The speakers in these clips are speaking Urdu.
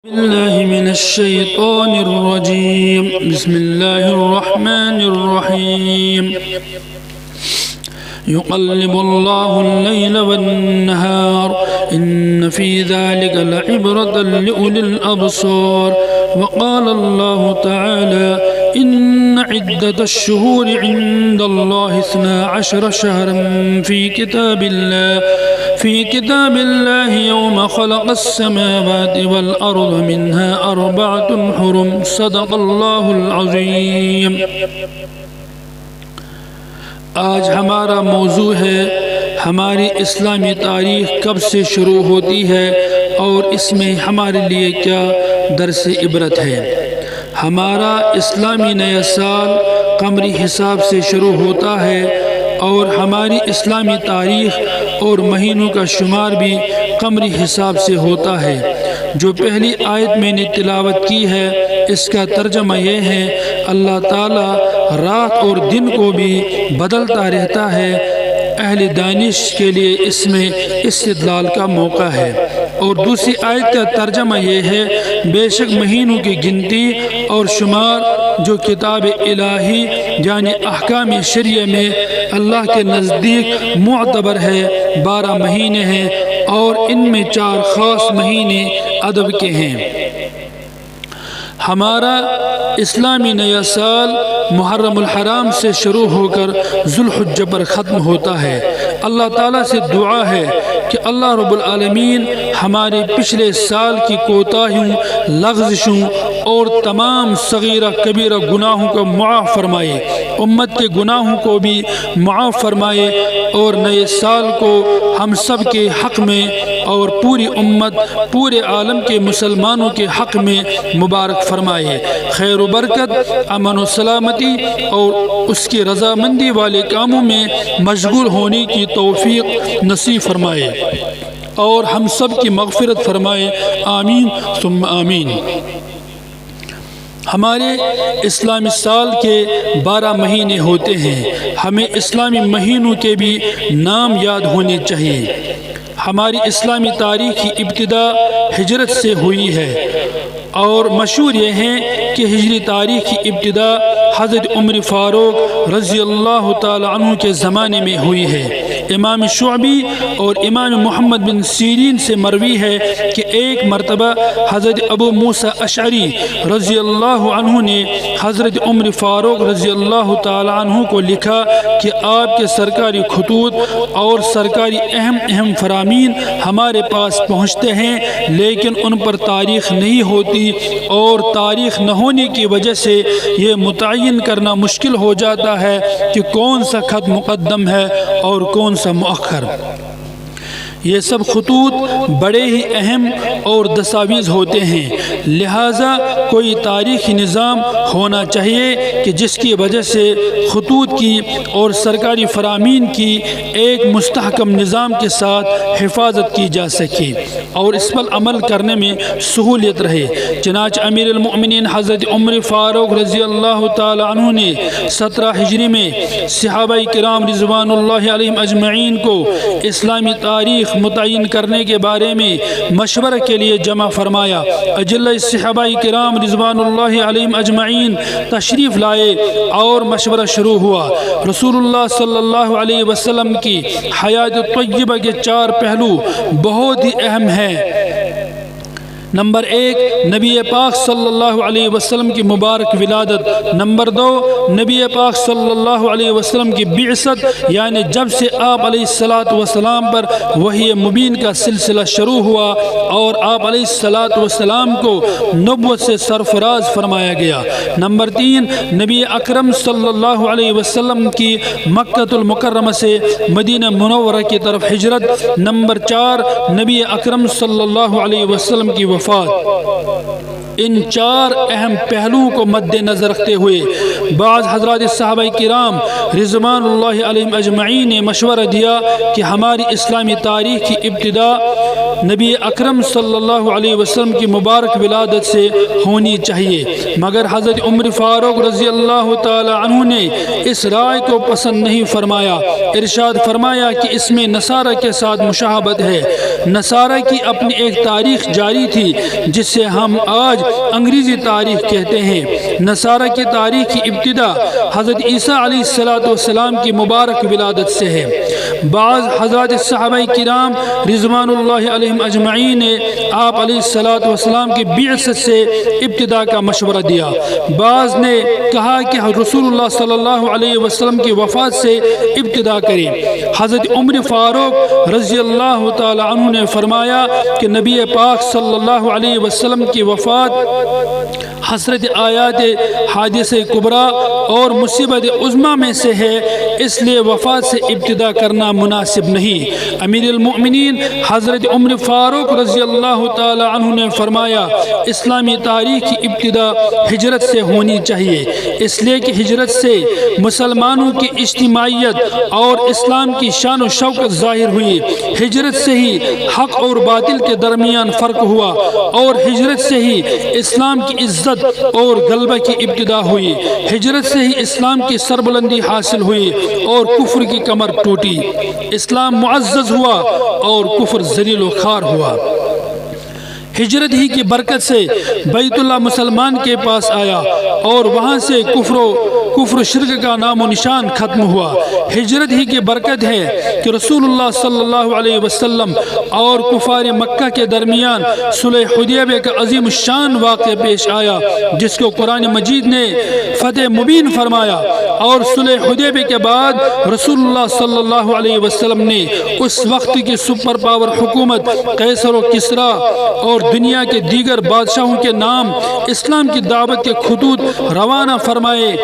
بالله من الشيطان الرجيم. بسم الله الرحمن الرحيم. يقلب الله الليل والنهار إن في ذلك لعبرة لأولي الأبصار. وقال الله تعالى إن عدة الشهور عند الله 12 شهرا في كتاب الله يوم خلق السماوات والأرض منها 4 حرم. صدق الله العظيم. آج ہمارا موضوع ہے ہماری اسلامی تاریخ کب سے شروع ہوتی ہے اور اس میں ہمارے لیے کیا درس عبرت ہے. ہمارا اسلامی نیا سال قمری حساب سے شروع ہوتا ہے اور ہماری اسلامی تاریخ اور مہینوں کا شمار بھی قمری حساب سے ہوتا ہے. جو پہلی آیت میں نے تلاوت کی ہے اس کا ترجمہ یہ ہے اللہ تعالی رات اور دن کو بھی بدلتا رہتا ہے. اہل دانش کے لیے اس میں استدلال کا موقع ہے. اور دوسری آیت کا ترجمہ یہ ہے بے شک مہینوں کی گنتی اور شمار جو کتاب الہی یعنی احکام شریعہ میں اللہ کے نزدیک معتبر ہے 12 مہینے ہیں اور ان میں 4 خاص مہینے ادب کے ہیں. ہمارا اسلامی نیا سال محرم الحرام سے شروع ہو کر ذوالحجہ پر ختم ہوتا ہے. اللہ تعالیٰ سے دعا ہے کہ اللہ رب العالمین ہمارے پچھلے سال کی کوتاہیوں لغزشوں اور تمام صغیرہ کبیرہ گناہوں کو معاف فرمائے، امت کے گناہوں کو بھی معاف فرمائے اور نئے سال کو ہم سب کے حق میں اور پوری امت پورے عالم کے مسلمانوں کے حق میں مبارک فرمائے. خیر و برکت، امن و سلامتی اور اس کی رضامندی والے کاموں میں مشغول ہونے کی توفیق نصیب فرمائے اور ہم سب کی مغفرت فرمائے. آمین ثم آمین. ہمارے اسلامی سال کے 12 مہینے ہوتے ہیں. ہمیں اسلامی مہینوں کے بھی نام یاد ہونے چاہیے. ہماری اسلامی تاریخ کی ابتدا ہجرت سے ہوئی ہے اور مشہور یہ ہے کہ ہجری تاریخ کی ابتدا حضرت عمر فاروق رضی اللہ تعالی عنہ کے زمانے میں ہوئی ہے. امام شعبی اور امام محمد بن سیرین سے مروی ہے کہ ایک مرتبہ حضرت ابو موسیٰ اشعری رضی اللہ عنہ نے حضرت عمر فاروق رضی اللہ تعالی عنہ کو لکھا کہ آپ کے سرکاری خطوط اور سرکاری اہم فرامین ہمارے پاس پہنچتے ہیں لیکن ان پر تاریخ نہیں ہوتی اور تاریخ نہ ہونے کی وجہ سے یہ متعین کرنا مشکل ہو جاتا ہے کہ کون سا خط مقدم ہے اور کون سا مؤخر. یہ سب خطوط بڑے ہی اہم اور دستاویز ہوتے ہیں، لہٰذا کوئی تاریخی نظام ہونا چاہیے کہ جس کی وجہ سے خطوط کی اور سرکاری فرامین کی ایک مستحکم نظام کے ساتھ حفاظت کی جا سکے اور اس پر عمل کرنے میں سہولت رہے. چنانچہ امیر المؤمنین حضرت عمر فاروق رضی اللہ تعالی عنہ نے 17 ہجری میں صحابہ کرام رضوان اللہ علیہم اجمعین کو اسلامی تاریخ متعین کرنے کے بارے میں مشورہ کے لیے جمع فرمایا. اجلہ صحابہ کرام رضوان اللہ علیہم اجمعین تشریف لائے اور مشورہ شروع ہوا. رسول اللہ صلی اللہ علیہ وسلم کی حیات طیبہ کے 4 پہلو بہت ہی اہم ہیں. نمبر 1 نبی پاک صلی اللہ علیہ وسلم کی مبارک ولادت. نمبر 2 نبی پاک صلی اللہ علیہ وسلم کی بعثت یعنی جب سے آپ علیہ السلام پر وحی مبین کا سلسلہ شروع ہوا اور آپ علیہ السلام کو نبوت سے سرفراز فرمایا گیا. نمبر 3 نبی اکرم صلی اللہ علیہ وسلم کی مکہ المکرمہ سے مدینہ منورہ کی طرف ہجرت. نمبر 4 نبی اکرم صلی اللہ علیہ وسلم کی وفات. ان 4 اہم پہلوؤں کو مد نظر رکھتے ہوئے بعض حضرات صحابہ کرام رضوان اللہ علیہم اجمعین نے مشورہ دیا کہ ہماری اسلامی تاریخ کی ابتدا نبی اکرم صلی اللہ علیہ وسلم کی مبارک ولادت سے ہونی چاہیے، مگر حضرت عمر فاروق رضی اللہ تعالی عنہ نے اس رائے کو پسند نہیں فرمایا. ارشاد فرمایا کہ اس میں نصارہ کے ساتھ مشابہت ہے. نصارہ کی اپنی ایک تاریخ جاری تھی تھی جسے ہم آج انگریزی تاریخ کہتے ہیں۔ نصارہ کی تاریخ کی ابتدا حضرت عیسیٰ علیہ السلام کی مبارک ولادت سے ہے۔ بعض حضرات صحابہ کرام رضوان اللہ علیہم اجمعین نے آپ علیہ السلام کی بعثت سے ابتدا کا مشورہ دیا۔ بعض نے کہا کہ رسول اللہ صلی اللہ علیہ وسلم کی وفات سے ابتدا کریں۔ حضرت عمر فاروق رضی اللہ تعالی عنہ نے فرمایا کہ نبی پاک صلی اللہ علیہ وسلم کی وفات حسرت آیات حادثہ کبریٰ اور مصیبت عظمیٰ میں سے ہے، اس لیے وفات سے ابتدا کرنا مناسب نہیں۔ امیر المؤمنین حضرت عمر فاروق رضی اللہ تعالی عنہ نے فرمایا اسلامی تاریخ کی ابتدا ہجرت سے ہونی چاہیے، اس لیے کہ ہجرت سے مسلمانوں کی اجتماعیت اور اسلام کی شان و شوکت ظاہر ہوئی۔ ہجرت سے ہی حق اور باطل کے درمیان فرق ہوا اور ہجرت سے ہی اسلام کی عزت اور غلبہ کی ابتدا ہوئی۔ ہجرت سے ہی اسلام کی سربلندی حاصل ہوئی اور کفر کی کمر ٹوٹی۔ اسلام معزز ہوا اور کفر ذلیل و خوار ہوا۔ ہجرت ہی کی برکت سے بیت اللہ مسلمان کے پاس آیا اور وہاں سے کفر و شرک کا نام و نشان ختم ہوا۔ ہجرت ہی کی برکت ہے کہ رسول اللہ صلی اللہ علیہ وسلم اور کفار مکہ کے درمیان صلح حدیبیہ کا عظیم الشان واقعہ پیش آیا، جس کو قرآن مجید نے فتح مبین فرمایا، اور صلح حدیبیہ کے بعد رسول اللہ صلی اللہ علیہ وسلم نے اس وقت کی سپر پاور حکومت قیصر و کسریٰ اور دنیا کے دیگر بادشاہوں کے نام اسلام کی دعوت کے خطوط روانہ فرمائے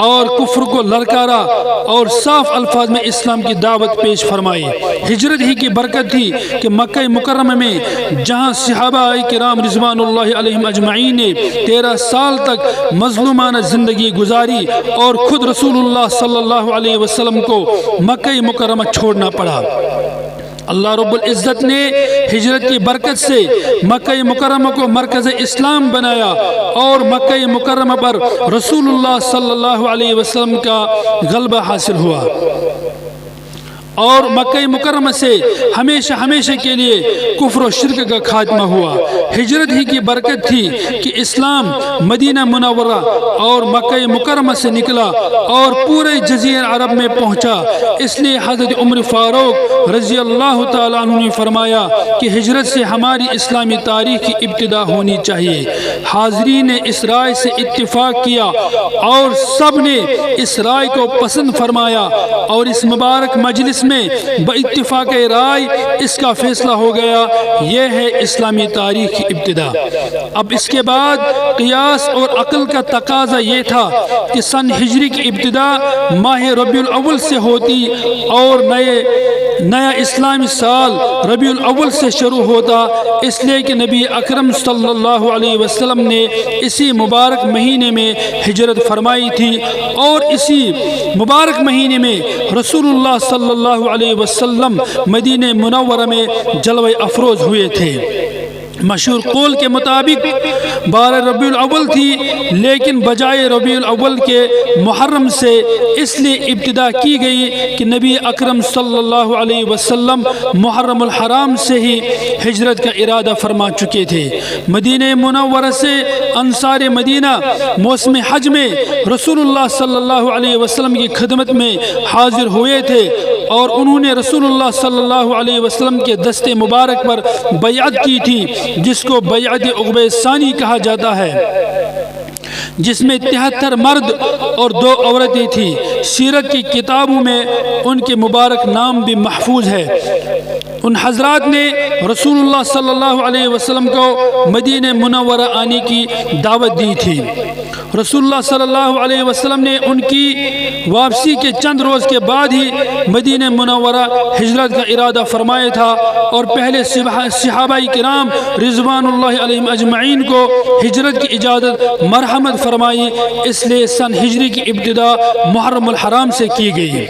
اور کفر کو للکارا اور صاف الفاظ میں اسلام کی دعوت پیش فرمائی۔ ہجرت ہی کی برکت تھی کہ مکہ مکرمہ میں جہاں صحابہ کرام رضوان اللہ علیہم اجمعین نے 13 سال تک مظلومانہ زندگی گزاری اور خود رسول اللہ صلی اللہ علیہ وسلم کو مکہ مکرمہ چھوڑنا پڑا۔ اللہ رب العزت نے ہجرت کی برکت سے مکہ مکرمہ کو مرکز اسلام بنایا اور مکہ مکرمہ پر رسول اللہ صلی اللہ علیہ وسلم کا غلبہ حاصل ہوا اور مکہ مکرمہ سے ہمیشہ ہمیشہ کے لیے کفر و شرک کا خاتمہ ہوا۔ ہجرت ہی کی برکت تھی کہ اسلام مدینہ منورہ اور مکہ مکرمہ سے نکلا اور پورے جزیرہ عرب میں پہنچا۔ اس لیے حضرت عمر فاروق رضی اللہ تعالیٰ عنہ نے فرمایا کہ ہجرت سے ہماری اسلامی تاریخ کی ابتدا ہونی چاہیے۔ حاضرین نے اس رائے سے اتفاق کیا اور سب نے اس رائے کو پسند فرمایا اور اس مبارک مجلس میں باتفاق رائے اس کا فیصلہ ہو گیا، یہ ہے اسلامی تاریخ کی ابتدا۔ اب اس کے بعد قیاس اور عقل کا تقاضا یہ تھا کہ سن ہجری کی ابتدا ماہ ربیع الاول سے ہوتی اور نیا اسلامی سال ربیع الاول سے شروع ہوتا، اس لیے کہ نبی اکرم صلی اللہ علیہ وسلم نے اسی مبارک مہینے میں ہجرت فرمائی تھی اور اسی مبارک مہینے میں رسول اللہ صلی اللہ علیہ وسلم مدینہ منورہ میں جلوہ افروز ہوئے تھے۔ مشہور قول کے مطابق 12 ربیع الاول تھی، لیکن بجائے ربیع الاول کے محرم سے اس لیے ابتدا کی گئی کہ نبی اکرم صلی اللہ علیہ وسلم محرم الحرام سے ہی ہجرت کا ارادہ فرما چکے تھے۔ مدینہ منورہ سے انصار مدینہ موسم حج میں رسول اللہ صلی اللہ علیہ وسلم کی خدمت میں حاضر ہوئے تھے اور انہوں نے رسول اللہ صلی اللہ علیہ وسلم کے دست مبارک پر بیعت کی تھی، جس کو بیعت عقبہ ثانی کہا جاتا ہے، جس میں 73 مرد اور 2 عورتیں تھیں۔ سیرت کی کتابوں میں ان کے مبارک نام بھی محفوظ ہے۔ ان حضرات نے رسول اللہ صلی اللہ علیہ وسلم کو مدینہ منورہ آنے کی دعوت دی تھی۔ رسول اللہ صلی اللہ علیہ وسلم نے ان کی واپسی کے چند روز کے بعد ہی مدینہ منورہ ہجرت کا ارادہ فرمایا تھا اور پہلے صحابہ کرام رضوان اللہ علیہم اجمعین کو ہجرت کی اجازت مرحمت فرمائی، اس لیے سن ہجری کی ابتدا محرم الحرام سے کی گئی۔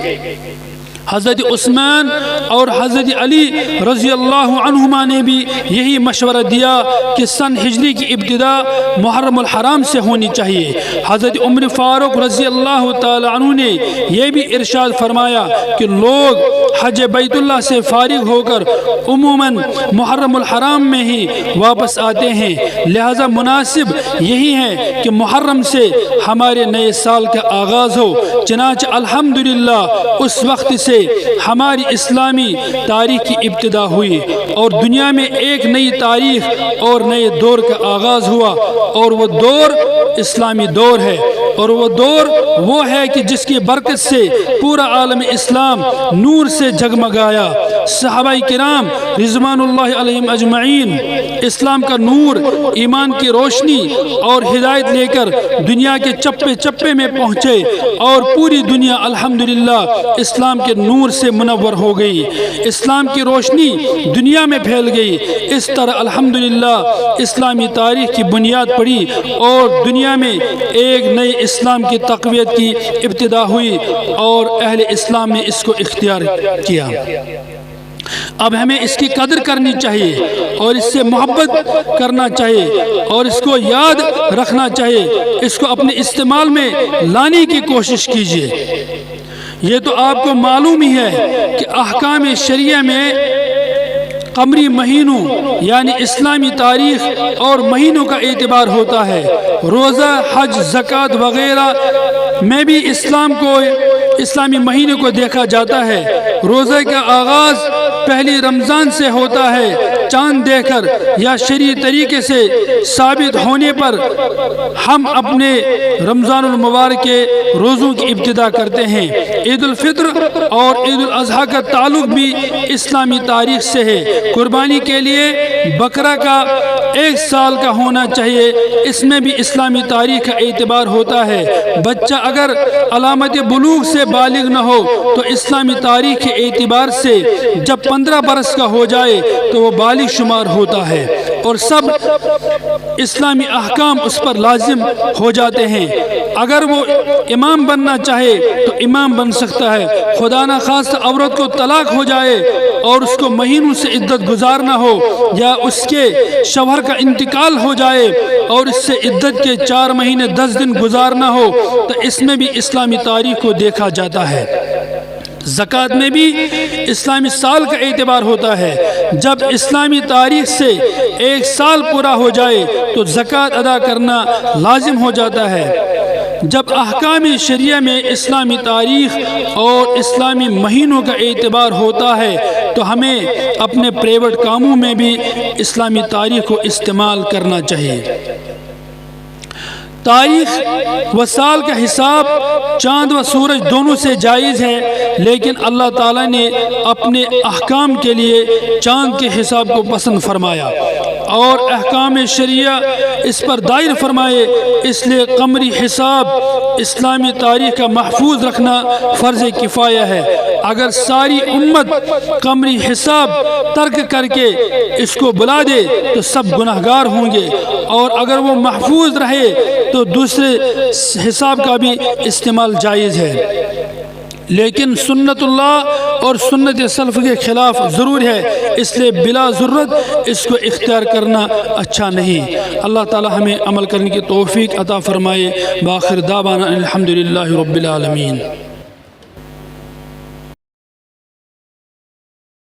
حضرت عثمان اور حضرت علی رضی اللہ عنہما نے بھی یہی مشورہ دیا کہ سن ہجری کی ابتدا محرم الحرام سے ہونی چاہیے۔ حضرت عمر فاروق رضی اللہ تعالی عنہ نے یہ بھی ارشاد فرمایا کہ لوگ حج بیت اللہ سے فارغ ہو کر عموماً محرم الحرام میں ہی واپس آتے ہیں، لہذا مناسب یہی ہے کہ محرم سے ہمارے نئے سال کا آغاز ہو۔ چنانچہ الحمدللہ اس وقت سے ہماری اسلامی تاریخ کی ابتدا ہوئی اور دنیا میں ایک نئی تاریخ اور نئے دور کا آغاز ہوا، اور وہ دور اسلامی دور ہے، اور وہ دور وہ ہے کہ جس کی برکت سے پورا عالم اسلام نور سے جگمگایا۔ صحابہ کرام رضوان اللہ علیہم اجمعین اسلام کا نور، ایمان کی روشنی اور ہدایت لے کر دنیا کے چپے چپے میں پہنچے، اور پوری دنیا الحمدللہ اسلام کے نور سے منور ہو گئی، اسلام کی روشنی دنیا میں پھیل گئی۔ اس طرح الحمدللہ اسلامی تاریخ کی بنیاد پڑی اور دنیا میں ایک نئے اسلام کی تقویت کی ابتدا ہوئی، اور اہل اسلام نے اس کو اختیار کیا۔ اب ہمیں اس کی قدر کرنی چاہیے اور اس سے محبت کرنا چاہیے اور اس کو یاد رکھنا چاہیے، اس کو اپنے استعمال میں لانے کی کوشش کیجیے۔ یہ تو آپ کو معلوم ہی ہے کہ احکام شریعہ میں قمری مہینوں یعنی اسلامی تاریخ اور مہینوں کا اعتبار ہوتا ہے۔ روزہ، حج، زکوٰۃ وغیرہ میں بھی اسلامی مہینے کو دیکھا جاتا ہے۔ روزہ کا آغاز پہلی رمضان سے ہوتا ہے، چاند دیکھ کر یا شرعی طریقے سے ثابت ہونے پر ہم اپنے رمضان المبارک کے روزوں کی ابتدا کرتے ہیں۔ عید الفطر اور عید الاضحیٰ کا تعلق بھی اسلامی تاریخ سے ہے۔ قربانی کے لیے بکرا کا 1 سال کا ہونا چاہیے، اس میں بھی اسلامی تاریخ کا اعتبار ہوتا ہے۔ بچہ اگر علامت بلوغ سے بالغ نہ ہو تو اسلامی تاریخ کے اعتبار سے جب 15 برس کا ہو جائے تو وہ بالغ شمار ہوتا ہے اور سب اسلامی احکام اس پر لازم ہو جاتے ہیں۔ اگر وہ امام بننا چاہے تو امام بن سکتا ہے۔ خدا نہ خواستہ عورت کو طلاق ہو جائے اور اس کو مہینوں سے عدت گزارنا ہو، یا اس کے شوہر کا انتقال ہو جائے اور اس سے عدت کے 4 مہینے 10 دن گزارنا ہو، تو اس میں بھی اسلامی تاریخ کو دیکھا جاتا ہے۔ زکوٰۃ میں بھی اسلامی سال کا اعتبار ہوتا ہے۔ جب اسلامی تاریخ سے 1 سال پورا ہو جائے تو زکوٰۃ ادا کرنا لازم ہو جاتا ہے۔ جب احکام شریعہ میں اسلامی تاریخ اور اسلامی مہینوں کا اعتبار ہوتا ہے تو ہمیں اپنے پرائیویٹ کاموں میں بھی اسلامی تاریخ کو استعمال کرنا چاہیے۔ تاریخ و سال کا حساب چاند و سورج دونوں سے جائز ہے، لیکن اللہ تعالیٰ نے اپنے احکام کے لیے چاند کے حساب کو پسند فرمایا اور احکام شریعہ اس پر دائر فرمائے، اس لیے قمری حساب اسلامی تاریخ کا محفوظ رکھنا فرض کفایہ ہے۔ اگر ساری امت قمری حساب ترک کر کے اس کو بلا دے تو سب گناہگار ہوں گے، اور اگر وہ محفوظ رہے تو دوسرے حساب کا بھی استعمال جائز ہے، لیکن سنت اللہ اور سنت سلف کے خلاف ضرور ہے، اس لیے بلا ضرورت اس کو اختیار کرنا اچھا نہیں۔ اللہ تعالی ہمیں عمل کرنے کی توفیق عطا فرمائے۔ بآخر دعوانا الحمدللہ رب العالمین۔